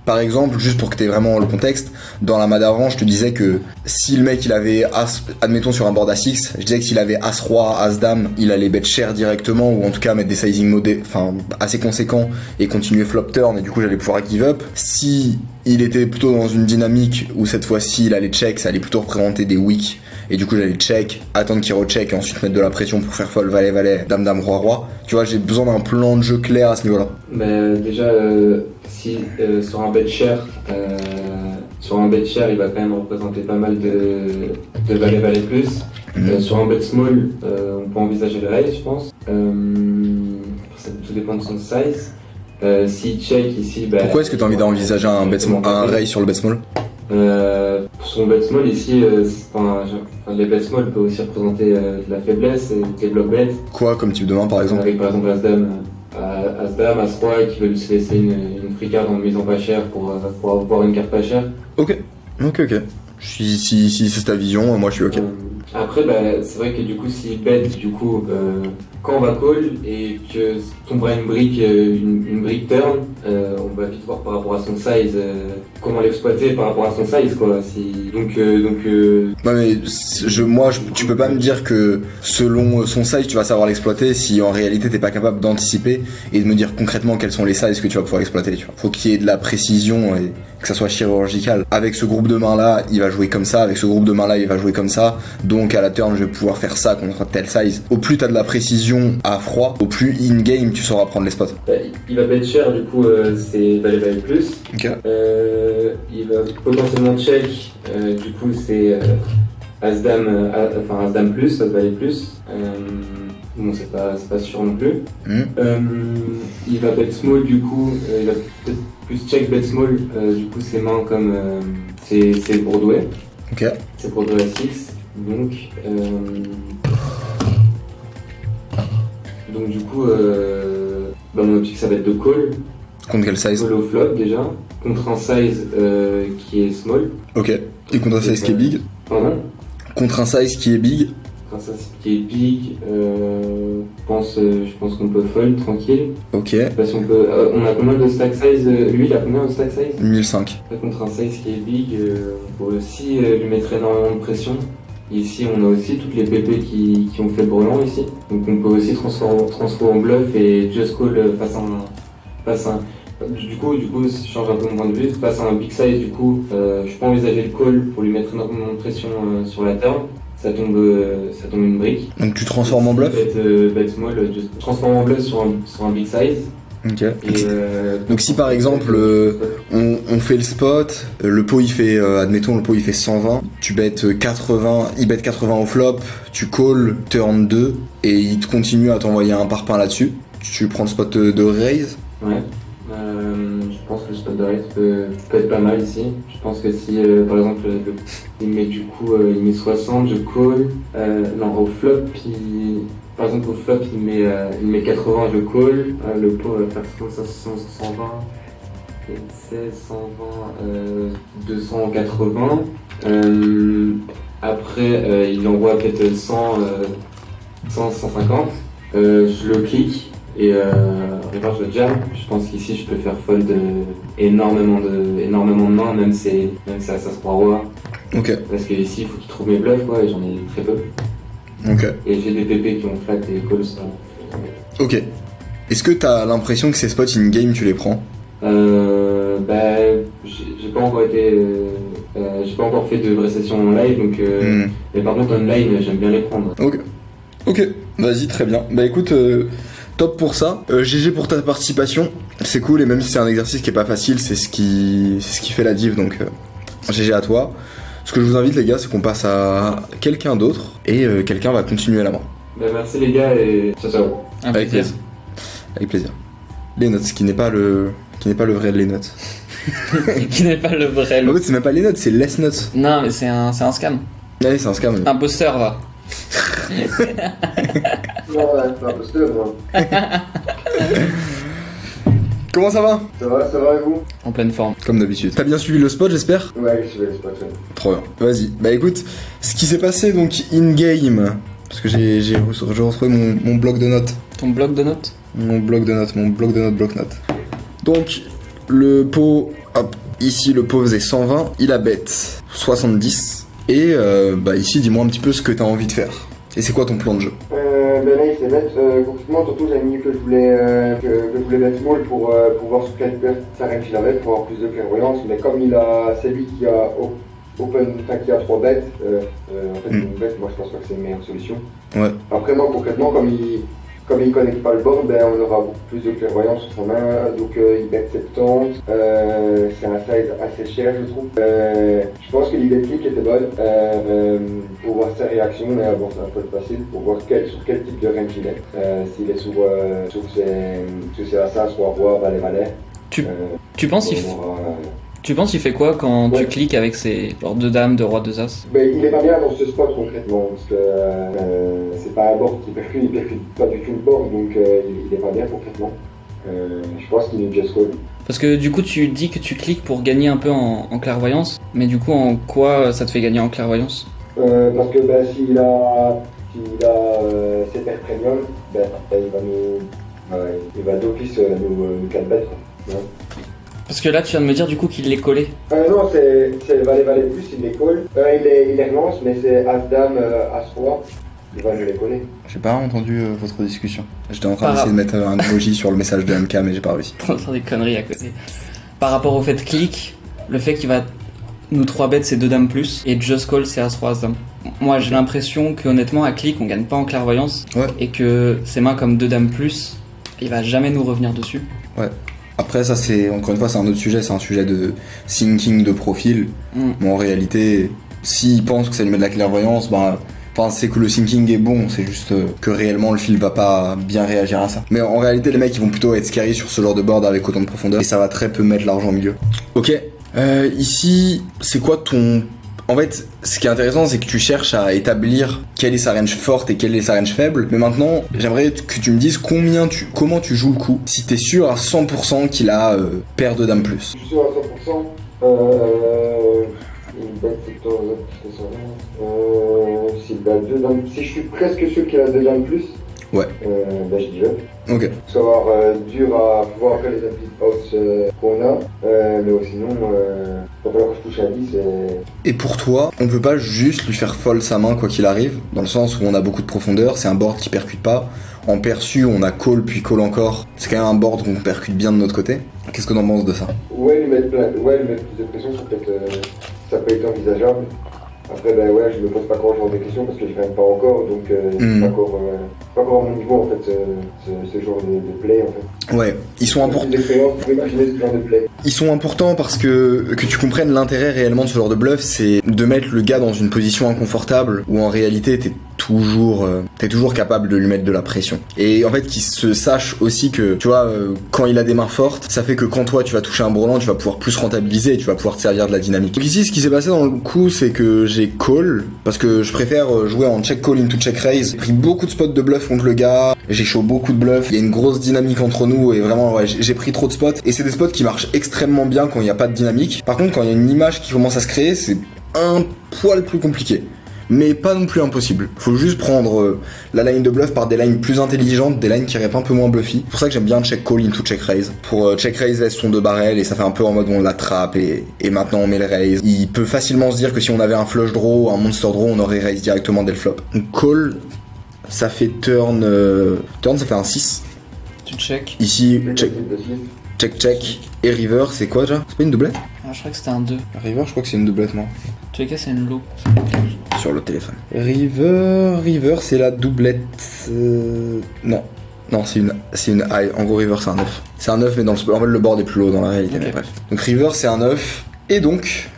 Par exemple, juste pour que t'aies vraiment le contexte, dans la main d'avant, je te disais que si le mec il avait As, admettons sur un board As-X, je disais que s'il avait As-Roi, As-Dame, il allait bet cher directement, ou en tout cas mettre des sizing assez conséquents et continuer flop turn, et du coup j'allais pouvoir give up. Si il était plutôt dans une dynamique où cette fois-ci il allait check, ça allait plutôt représenter des weak, et du coup j'allais check, attendre qu'il recheck et ensuite mettre de la pression pour faire fold valet-valet, dame-dame, roi-roi. Tu vois, j'ai besoin d'un plan de jeu clair à ce niveau-là. Mais déjà, si sur un bet cher, il va quand même représenter pas mal de valet-valet plus. Sur un bet small, on peut envisager le raise, je pense. Ça tout dépend de son size. S'il check ici, bah, pourquoi est-ce que tu as envie d'envisager un raise sur le bet small? Sur le bet small ici, les bet small peuvent aussi représenter de la faiblesse et des block bets. Quoi comme type de main par exemple? Avec par exemple As-Dame, As-Roi qui veut se laisser une free card en misant pas cher pour avoir une carte pas chère. Ok. Si c'est ta vision, moi je suis ok. Après, bah, c'est vrai que du coup, s'il bet, quand on va call et que tombera une brique turn, on va vite voir par rapport à son size, comment l'exploiter par rapport à son size, quoi. Ouais, mais tu peux pas me dire que selon son size, tu vas savoir l'exploiter si en réalité t'es pas capable d'anticiper et de me dire concrètement quels sont les sizes que tu vas pouvoir exploiter, tu vois. Faut qu'il y ait de la précision et que ça soit chirurgical. Avec ce groupe de mains là, il va jouer comme ça, avec ce groupe de mains là, il va jouer comme ça. Donc à la turn, je vais pouvoir faire ça contre tel size. Au plus t'as de la précision à froid, au plus in-game tu sauras prendre les spots. Il va bet cher, du coup c'est valet plus. Ok. Il va potentiellement check, du coup c'est As-Dame, As-Dame plus, As-Valet plus. Bon, c'est pas sûr non plus. Il va bet small, du coup, il va peut-être plus check bet small, du coup ses mains comme c'est Broadway. Ok. C'est Broadway à 6. Donc du coup, dans mon optique, ça va être de call. Contre quel size? Call au flop déjà. Contre un size qui est small. Ok. Et contre un size qui est big? Pardon? Contre un size qui est big? Contre un size qui est big, je pense qu'on peut fold tranquille. Ok. Parce qu'on peut, on a combien de stack size? Lui, il a combien de stack size? 1005. Contre un size qui est big, on peut aussi lui mettre énormément de pression. Ici, on a aussi toutes les PP qui ont fait le brelan ici. Donc on peut aussi transformer en bluff et just call face à un. Du coup, si je change un peu mon point de vue, face à un big size, du coup, je peux envisager le call pour lui mettre énormément de pression sur la turn. Ça tombe une brique. Donc tu transformes en bluff? Bet small, je transforme en bluff sur un big size. Ok. Donc si par exemple on fait le spot, le pot il fait, admettons le pot il fait 120, tu bets 80, il bet 80 au flop, tu call turn 2 et il te continue à t'envoyer un parpaing là-dessus, tu prends le spot de raise. Ouais. Je pense que le spot de raise peut être pas mal ici. Je pense que si par exemple il met 60, je call. Non, au flop par exemple au flop il met 80, je call. Le pot va faire 120, 16, 120, 280. Après il envoie peut-être 100, 150. Je le clique. Et revanche je le jam, je pense qu'ici je peux faire fold énormément de mains, même si ça se roi. Ok. Parce que ici il faut qu'il trouve mes bluffs quoi, et j'en ai très peu. Ok. Et j'ai des PP qui ont flat et call ça. Ok. Est-ce que t'as l'impression que ces spots in-game tu les prends? J'ai pas encore fait de vraie session en live, donc mais par contre online j'aime bien les prendre. Ok, vas-y, très bien. Bah écoute, top pour ça. GG pour ta participation, c'est cool, et même si c'est un exercice qui est pas facile, c'est ce qui fait la div, donc GG à toi. Ce que je vous invite les gars, c'est qu'on passe à quelqu'un d'autre, et quelqu'un va continuer la main. Merci les gars, et ciao. Avec plaisir. Avec plaisir. Les notes, qui n'est pas le vrai les notes. Qui n'est pas le vrai. En fait, c'est même pas les notes, c'est less notes. Non, mais c'est un scam. Ouais, c'est un scam. Un poster, va. Non, c'est un poster, moi. Comment ça va? Ça va et vous? En pleine forme. Comme d'habitude. T'as bien suivi le spot, j'espère? Ouais, je suivi le spot. Trop bien. Vas-y. Bah écoute, ce qui s'est passé donc in-game, parce que j'ai retrouvé mon bloc de notes. Ton bloc de notes? Mon bloc de notes bloc-notes. Donc, le pot Hop, ici le pauvre faisait 120, il a bet 70. Et ici, dis-moi un petit peu ce que t'as envie de faire. Et c'est quoi ton plan de jeu? Là, il s'est mettre concrètement, tantôt j'ai mis que je voulais bet small pour voir sur quelle perte sa range il avait, pour avoir plus de clairvoyance. Mais comme c'est lui qui a qui a 3 bêtes, en fait, une bête, moi je pense pas que c'est une meilleure solution. Ouais. Après, moi concrètement, comme il connecte pas le board, on aura beaucoup plus de clairvoyance sur sa main, donc il bet 70, c'est un size assez cher je trouve. Je pense que l'idée de clic était bonne, pour voir sa réaction, mais bon c'est un peu facile, pour voir sur quel type de range il est, s'il est sur ses assassins, soit roi, valet, valet. Tu penses qu'il fait quoi quand tu cliques avec ses genre 2 dames, 2 rois, 2 as? Il est pas bien dans ce spot concrètement, parce que c'est pas un board qui percute, il percute pas du tout le board, donc il est pas bien concrètement. Je pense qu'il est just call. Parce que du coup tu dis que tu cliques pour gagner un peu en clairvoyance, mais du coup en quoi ça te fait gagner en clairvoyance? Parce que s'il a ses paires premium, il va d'office nous 4 bêtes. Parce que là, tu viens de me dire du coup qu'il les collait. Non, c'est valet plus, il les colle. Il les relance, mais c'est As-Dame, As-Roi. Il va nous les coller. J'ai pas entendu votre discussion. J'étais en train d'essayer de mettre un emoji sur le message de MK, mais j'ai pas réussi. T'es en train des conneries à côté. Par rapport au fait de clic, le fait qu'il va nous 3 bêtes, c'est 2 dames plus, et just call, c'est As-Roi, As-Dame. Moi, j'ai l'impression qu'honnêtement, à clic, on gagne pas en clairvoyance. Ouais. Et que ses mains comme 2 dames plus, il va jamais nous revenir dessus. Ouais. Après ça c'est, encore une fois c'est un autre sujet, c'est un sujet de thinking de profil. Mais en réalité, s'il pense que ça lui met de la clairvoyance, c'est que le thinking est bon, c'est juste que réellement le fil va pas bien réagir à ça. Mais en réalité les mecs ils vont plutôt être scary sur ce genre de board avec autant de profondeur et ça va très peu mettre l'argent au milieu. Ok, ici c'est quoi ton... En fait, ce qui est intéressant, c'est que tu cherches à établir quelle est sa range forte et quelle est sa range faible. Mais maintenant, j'aimerais que tu me dises comment tu joues le coup. Si t'es sûr à 100% qu'il a paire de dames plus. Je suis sûr à 100%. Il bat 14, s'il bat 2 dames, si je suis presque sûr qu'il a 2 dames plus. Ouais. Je dis je. Ok. Ça va être dur à voir après les updates qu'on a, mais sinon, il va falloir que je touche à 10. Et pour toi, on peut pas juste lui faire fold sa main quoi qu'il arrive, dans le sens où on a beaucoup de profondeur, c'est un board qui percute pas. En perçu, on a call puis call encore. C'est quand même un board qu'on percute bien de notre côté. Qu'est-ce que t'en penses de ça? Ouais, lui mettre plus de pression, ça peut être envisageable. Après, je me pose pas encore ce genre de questions parce que je gagne pas encore, donc c'est pas encore à mon niveau en fait, ce genre de play en fait. Ouais, ils sont importants. Ils sont importants parce que tu comprennes l'intérêt réellement de ce genre de bluff, c'est de mettre le gars dans une position inconfortable où en réalité t'es toujours capable de lui mettre de la pression. Et en fait qu'il se sache aussi que, tu vois, quand il a des mains fortes, ça fait que quand toi tu vas toucher un brelan, tu vas pouvoir plus rentabiliser et tu vas pouvoir te servir de la dynamique. Donc ici ce qui s'est passé dans le coup, c'est que j'ai call, parce que je préfère jouer en check call into check raise. J'ai pris beaucoup de spots de bluff contre le gars, j'ai chaud beaucoup de bluff, il y a une grosse dynamique entre nous et vraiment j'ai pris trop de spots. Et c'est des spots qui marchent extrêmement bien quand il n'y a pas de dynamique. Par contre quand il y a une image qui commence à se créer, c'est un poil plus compliqué. Mais pas non plus impossible. Faut juste prendre la line de bluff par des lines plus intelligentes, des lines qui répent un peu moins bluffy. C'est pour ça que j'aime bien check call into check raise. Pour check raise laisse son 2 barrels et ça fait un peu en mode où on l'attrape et maintenant on met le raise. Il peut facilement se dire que si on avait un flush draw, un monster draw, on aurait raise directement dès le flop. Donc call, ça fait turn ça fait un 6. Tu check. Ici, check. Et river, c'est quoi déjà? C'est pas une doublette? Ah, je crois que c'était un 2. River, je crois que c'est une doublette, moi. En tous les cas, c'est une low. Sur le téléphone. River, c'est la doublette. Non, c'est une high. En gros, River, c'est un 9. C'est un 9, mais en fait, le board est plus low dans la réalité, mais bref. Donc, River, c'est un 9. Et donc,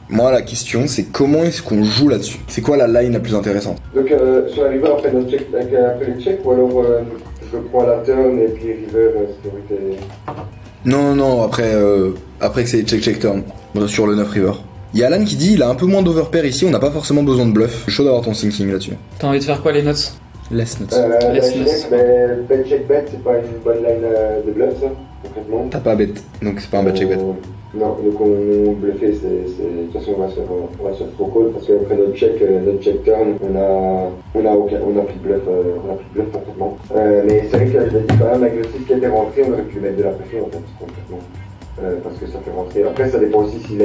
moi, la question, c'est comment est-ce qu'on joue là-dessus? C'est quoi la line la plus intéressante? Donc, sur la River, après les checks, ou alors je prends la turn et puis River, sécurité. Non, après que c'est check turn. Sur le 9 River. Il y a Alan qui dit il a un peu moins d'overpair ici, on n'a pas forcément besoin de bluff. Je suis chaud d'avoir ton thinking là-dessus. T'as envie de faire quoi les notes? Less notes. Mais bet check bet, c'est pas une bonne line de bluff ça, concrètement. T'as pas bet, donc c'est pas un bet check bet. Non, donc on bluffait, de toute façon on va se faire trop call parce qu'après notre check turn, on a pris bluff concrètement. Mais c'est vrai que je l'ai dit quand même, avec le 6 qui était rentré, on aurait pu mettre de la pression en fait, concrètement. parce que ça fait rentrer. Après, ça dépend aussi si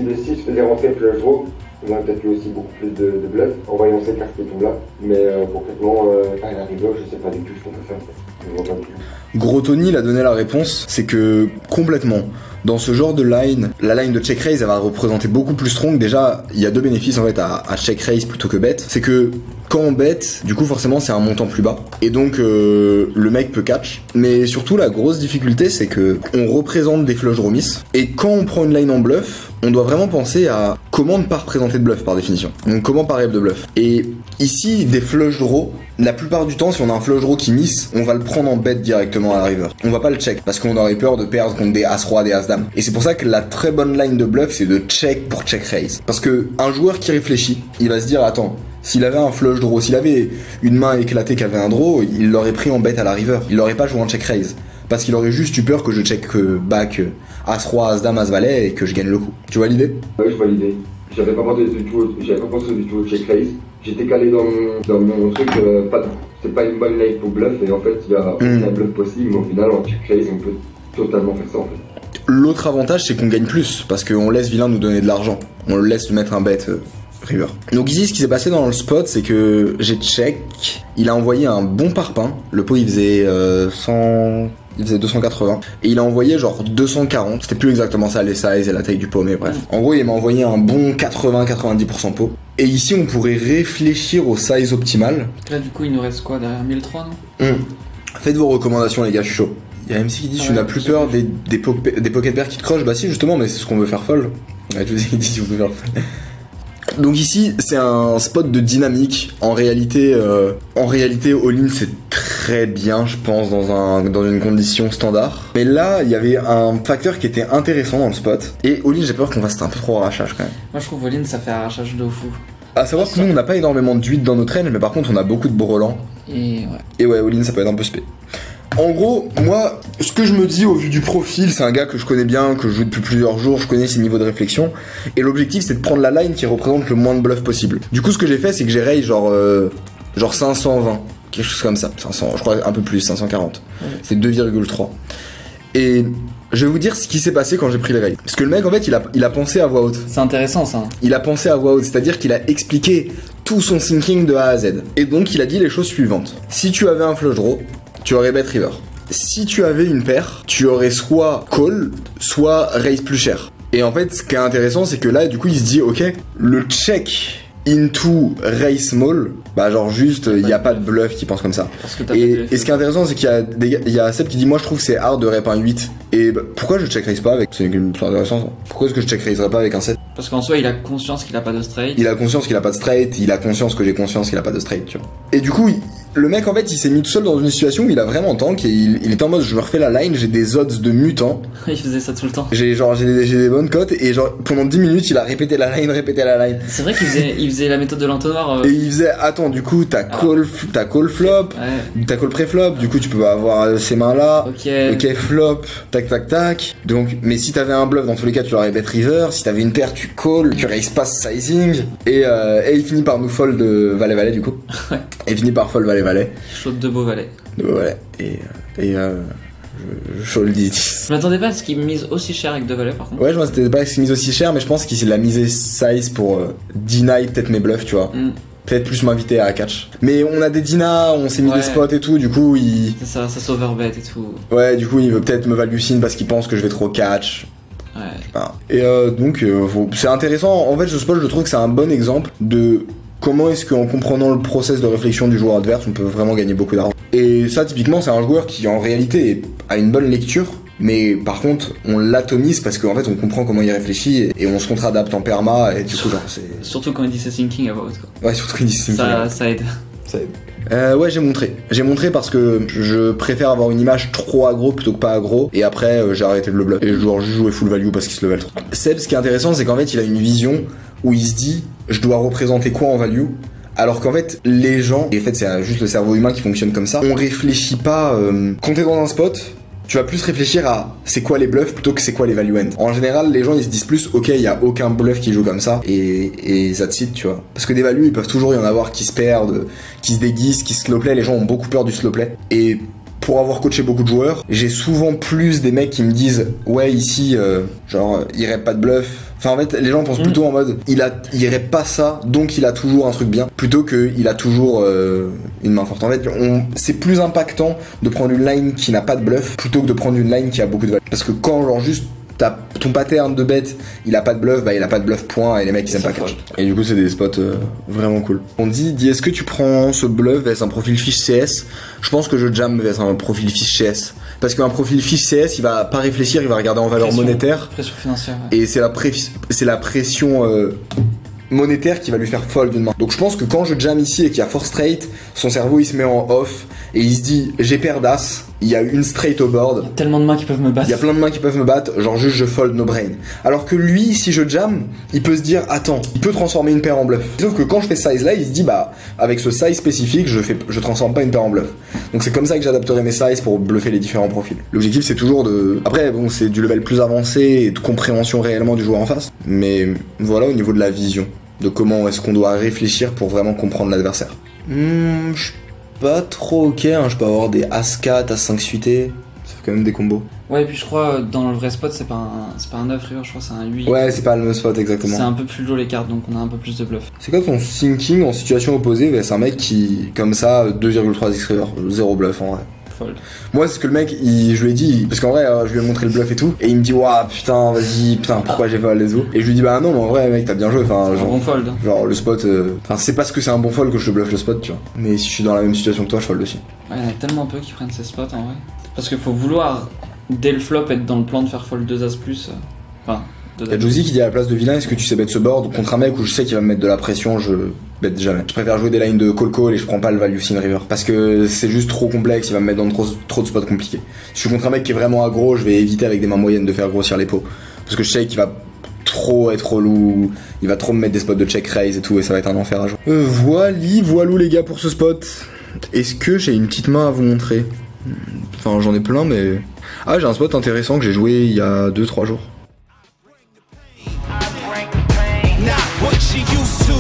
le 6 faisait rentrer flush draw, on aurait peut-être eu aussi beaucoup plus de bluff en voyant ces cartes qui tombent là. Mais concrètement, à la river, je sais pas du tout ce qu'on peut faire. Je vois pas du tout. Gros Tony, il a donné la réponse, c'est que complètement, dans ce genre de line, la line de check raise, elle va représenter beaucoup plus strong. Déjà, il y a deux bénéfices en fait à check raise plutôt que bet. C'est que quand on bet, du coup forcément c'est un montant plus bas. Et donc le mec peut catch. Mais surtout la grosse difficulté c'est que on représente des flush draw miss. Et quand on prend une line en bluff, on doit vraiment penser à comment ne pas représenter de bluff par définition. Donc comment pas rêve de bluff. Et ici, des flush draw, la plupart du temps, si on a un flush draw qui miss, on va le prendre en bet directement à la river. On va pas le check parce qu'on aurait peur de perdre contre des as-roi, des as-dame. Et c'est pour ça que la très bonne line de bluff, c'est de check pour check raise. Parce que un joueur qui réfléchit, il va se dire attends, s'il avait un flush draw, s'il avait une main éclatée qui avait un draw, il l'aurait pris en bet à la river. Il l'aurait pas joué en check raise. Parce qu'il aurait juste eu peur que je check back as-roi, as-dame, as-valet et que je gagne le coup. Tu vois l'idée? Oui, je vois l'idée. J'avais pas pensé du tout au check raise. J'étais calé dans mon truc, c'est pas une bonne line pour bluff, et en fait il y a un bluff possible, mais au final en check raise on peut totalement faire ça en fait. L'autre avantage c'est qu'on gagne plus, parce qu'on laisse vilain nous donner de l'argent. On le laisse mettre un bet river. Donc ici ce qui s'est passé dans le spot c'est que j'ai check, il a envoyé un bon parpaing, le pot il faisait 280 et il a envoyé genre 240, c'était plus exactement ça les sizes et la taille du pot mais bref. En gros il m'a envoyé un bon 80-90% pot. Et ici on pourrait réfléchir au size optimal. Là du coup il nous reste quoi derrière 1003 non Faites vos recommandations les gars, je suis chaud. Il y a MC qui dit tu n'as plus peur des pocket pairs qui te crushent. Bah si justement mais c'est ce qu'on veut faire fold. Ouais, je vous ai dit si vous pouvez faire fold. Donc ici c'est un spot de dynamique. En réalité all-in c'est très bien je pense dans une condition standard. Mais là il y avait un facteur qui était intéressant dans le spot. Et all-in j'ai peur qu'on fasse un peu trop arrachage quand même. Moi je trouve all-in ça fait arrachage de fou. À savoir que nous on n'a pas énormément de 8 dans notre range mais par contre on a beaucoup de brelans. Et ouais all-in ça peut être un peu spé. En gros, moi, ce que je me dis au vu du profil, c'est un gars que je connais bien, que je joue depuis plusieurs jours, je connais ses niveaux de réflexion, et l'objectif c'est de prendre la line qui représente le moins de bluff possible. Du coup, ce que j'ai fait, c'est que j'ai raise genre 520, quelque chose comme ça, 500, je crois un peu plus, 540. C'est 2,3. Et je vais vous dire ce qui s'est passé quand j'ai pris les rails. Parce que le mec, en fait, il a pensé à voix haute. C'est intéressant ça. Il a pensé à voix haute, c'est-à-dire qu'il a expliqué tout son thinking de A à Z. Et donc, il a dit les choses suivantes. Si tu avais un flush draw, tu aurais bet river. Si tu avais une paire, tu aurais soit call, soit raise plus cher. Et en fait, ce qui est intéressant, c'est que là, du coup, il se dit, ok, le check into raise small, bah genre juste, il n'y a pas de bluff qui pense comme ça. Et ce qui est intéressant, c'est qu'il y a Seb qui dit, moi je trouve que c'est hard de rep un 8. Et bah, pourquoi je check raise pas avec... C'est intéressant. Pourquoi est-ce que je check raiserais pas avec un 7? Parce qu'en soi, il a conscience qu'il a pas de straight. Il a conscience qu'il a pas de straight, il a conscience que j'ai conscience qu'il a pas de straight, tu vois. Et du coup, le mec en fait il s'est mis tout seul dans une situation où il a vraiment tank et il était en mode je me refais la line, j'ai des odds de mutant. Il faisait ça tout le temps. J'ai des bonnes cotes et genre pendant 10 minutes il a répété la line. C'est vrai qu'il faisait la méthode de l'entonnoir. Et il faisait attends du coup t'as call flop, t'as call pré-flop, du coup tu peux avoir ces mains là. Ok flop, tac. Donc mais si t'avais un bluff dans tous les cas tu l'aurais bet river, si t'avais une paire tu call, tu raise pas sizing et il finit par nous fold valet du coup. Et finit par fold valet. Chaud de beau valet. Et je fold 10. Je m'attendais pas à ce qu'il mise aussi cher avec deux valets par contre. Ouais, je m'attendais pas à ce qu'il mise aussi cher, mais je pense qu'il a misé size pour deny peut-être mes bluffs, tu vois. Peut-être plus m'inviter à catch. Mais on a des dinas, on s'est mis des spots et tout, du coup il... C'est ça s'overbet et tout. Ouais, du coup il veut peut-être me value sin parce qu'il pense que je vais trop catch. Ouais. Enfin, et donc c'est intéressant, en fait ce spot je trouve que c'est un bon exemple de... Comment est-ce qu'en comprenant le process de réflexion du joueur adverse, on peut vraiment gagner beaucoup d'argent. Et ça, typiquement, c'est un joueur qui, en réalité, a une bonne lecture, mais par contre, on l'atomise parce qu'en fait, on comprend comment il réfléchit et on se contre-adapte en perma, et du coup, genre, c'est... Surtout quand il dit ses thinking about, quoi. Ouais, surtout quand il dit ses thinking. Ça aide. Ça aide. Ouais, j'ai montré parce que je préfère avoir une image trop aggro plutôt que pas aggro, et après, j'ai arrêté de le bluff. Et genre, je jouais full value parce qu'il se level trop. Seb, ce qui est intéressant, c'est qu'en fait, il a une vision où il se dit je dois représenter quoi en value, alors qu'en fait les gens, et en fait c'est juste le cerveau humain qui fonctionne comme ça, on réfléchit pas quand t'es dans un spot, tu vas plus réfléchir à c'est quoi les bluffs plutôt que c'est quoi les value end. En général les gens ils se disent plus ok il y a aucun bluff qui joue comme ça et that's it, tu vois, parce que des values il peuvent toujours y en avoir qui se perdent, qui se déguisent, qui se slow play, les gens ont beaucoup peur du slow play et pour avoir coaché beaucoup de joueurs, j'ai souvent plus des mecs qui me disent ouais ici genre il rep pas de bluff. Enfin en fait les gens pensent plutôt en mode il rep pas ça donc il a toujours un truc bien plutôt que il a toujours une main forte. En fait c'est plus impactant de prendre une line qui n'a pas de bluff plutôt que de prendre une line qui a beaucoup de valeur. Parce que quand genre juste ton pattern de bet il a pas de bluff, bah il a pas de bluff point et les mecs ils aiment pas catch. Et du coup c'est des spots vraiment cool. On dit est-ce que tu prends ce bluff vs un profil fiche CS? Je pense que je jam vs un profil fiche CS. Parce qu'un profil fiche CS il va pas réfléchir, il va regarder en valeur monétaire. Pression financière. Ouais. Et c'est la pression monétaire qui va lui faire fold d'une main. Donc je pense que quand je jam ici et qu'il y a 4 straight, son cerveau il se met en off et il se dit j'ai paire d'as, il y a une straight au board. Il y a tellement de mains qui peuvent me battre. Il y a plein de mains qui peuvent me battre, genre juste je fold no brain. Alors que lui, si je jam, il peut se dire attends, il peut transformer une paire en bluff. Sauf que quand je fais ce size là, il se dit bah avec ce size spécifique, je transforme pas une paire en bluff. Donc c'est comme ça que j'adapterai mes sizes pour bluffer les différents profils. L'objectif c'est toujours de... Après bon c'est du level plus avancé et de compréhension réellement du joueur en face. Mais voilà au niveau de la vision, de comment est-ce qu'on doit réfléchir pour vraiment comprendre l'adversaire. Je suis pas trop ok, hein. Je peux avoir des As-4, As-5 suité, ça fait quand même des combos. Ouais et puis je crois dans le vrai spot c'est pas un 9 river, je crois c'est un 8. Ouais c'est pas le même spot exactement. C'est un peu plus lourd les cartes donc on a un peu plus de bluff. C'est quoi ton thinking en situation opposée? C'est un mec qui comme ça 2,3 x river, 0 bluff en vrai. Fold. Moi c'est ce que le mec je lui ai dit parce qu'en vrai je lui ai montré le bluff et tout et il me dit waouh putain vas-y putain pourquoi j'ai pas les os et je lui dis bah non mais en vrai mec t'as bien joué enfin genre, un bon fold. Genre le spot enfin c'est parce que c'est un bon fold que je te bluffe le spot tu vois mais si je suis dans la même situation que toi je fold aussi. Ouais il y en a tellement peu qui prennent ces spots en vrai parce qu'il faut vouloir dès le flop être dans le plan de faire fold 2 as plus enfin Y'a Josie qui dit à la place de vilain est-ce que tu sais bet ce board contre un mec où je sais qu'il va me mettre de la pression je bet jamais. Je préfère jouer des lines de call et je prends pas le value sin river parce que c'est juste trop complexe, il va me mettre dans trop de spots compliqués. Si je suis contre un mec qui est vraiment aggro, je vais éviter avec des mains moyennes de faire grossir les pots parce que je sais qu'il va trop être relou, il va trop me mettre des spots de check raise et tout et ça va être un enfer à jouer. Voilou les gars pour ce spot. Est-ce que j'ai une petite main à vous montrer? Enfin j'en ai plein mais... Ah j'ai un spot intéressant que j'ai joué il y a 2-3 jours. Not what she used to.